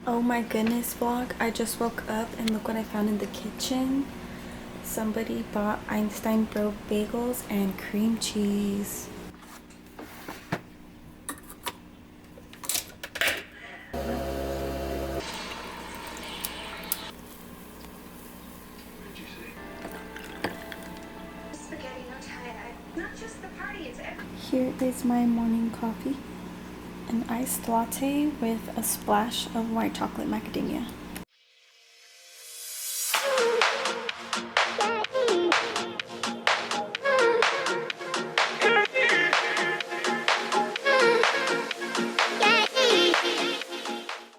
Oh my goodness, vlog. I just woke up and look what I found in the kitchen. Somebody bought Einstein Bro bagels and cream cheese. Here is my morning coffee. An iced latte with a splash of white chocolate macadamia.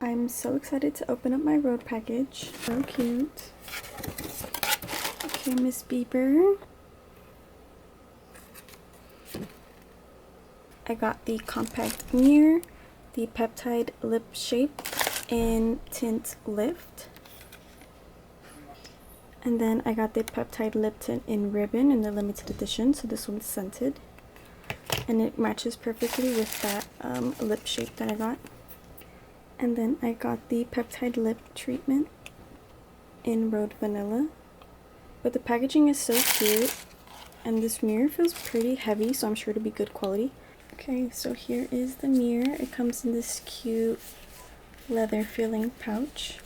I'm so excited to open up my Rhode package. So cute. Okay, Miss Bieber. I got the compact mirror, the peptide lip shape in tint lift, and then I got the peptide lip tint in ribbon in the limited edition, so this one's scented and it matches perfectly with that lip shape that I got. And then I got the peptide lip treatment in Rhode vanilla, but the packaging is so cute and this mirror feels pretty heavy, so I'm sure it'll be good quality. Okay, so here is the mirror. It comes in this cute leather feeling pouch.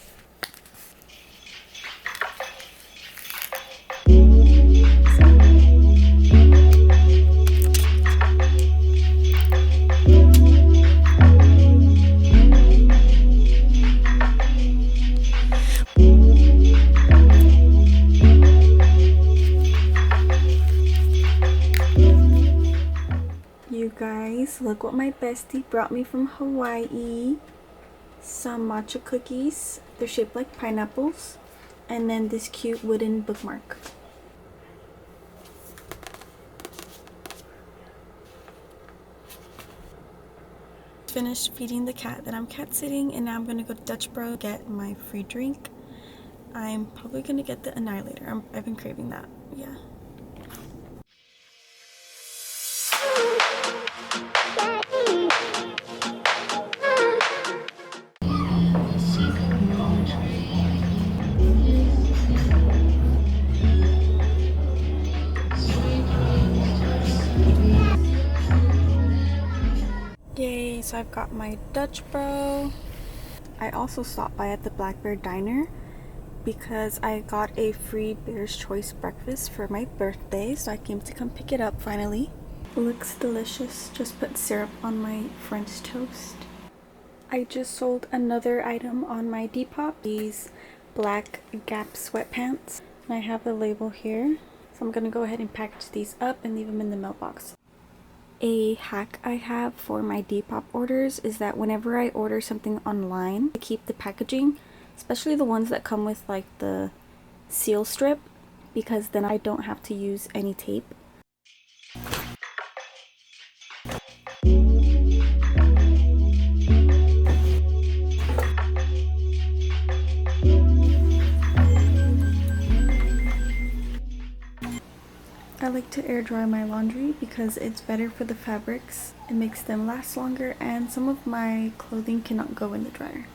You guys, look what my bestie brought me from Hawaii. Some matcha cookies. They're shaped like pineapples. And then this cute wooden bookmark. Finished feeding the cat that I'm cat sitting, and now I'm gonna go to Dutch Bro get my free drink. I'm probably gonna get the Annihilator. I've been craving that. Yeah. Yay, so I've got my Dutch Bro. I also stopped by at the Black Bear Diner because I got a free Bear's Choice breakfast for my birthday, so I came to come pick it up finally. Looks delicious. Just put syrup on my French toast. I just sold another item on my Depop, these black Gap sweatpants. And I have the label here, so I'm gonna go ahead and package these up and leave them in the mailbox. A hack I have for my Depop orders is that whenever I order something online, I keep the packaging, especially the ones that come with like the seal strip, because then I don't have to use any tape. I like to air dry my laundry because it's better for the fabrics. It makes them last longer, and some of my clothing cannot go in the dryer.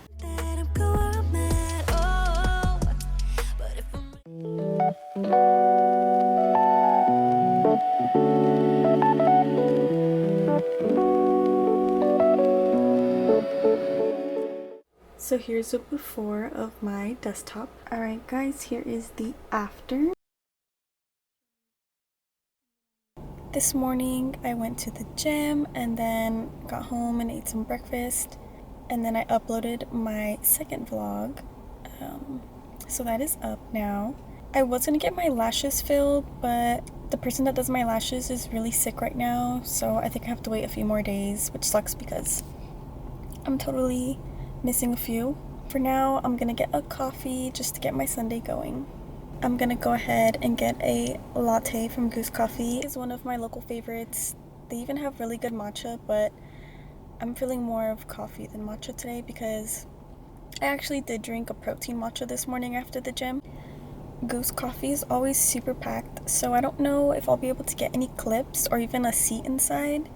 So here's a before of my desktop. Alright guys, here is the after. This morning I went to the gym and then got home and ate some breakfast, and then I uploaded my second vlog, so that is up now. I was gonna get my lashes filled, but the person that does my lashes is really sick right now, so I think I have to wait a few more days, which sucks because I'm totally missing a few. For now, I'm gonna get a coffee just to get my Sunday going. I'm gonna go ahead and get a latte from Goose Coffee. It's one of my local favorites. They even have really good matcha, but I'm feeling more of coffee than matcha today because I actually did drink a protein matcha this morning after the gym. Goose Coffee is always super packed, so I don't know if I'll be able to get any clips or even a seat inside.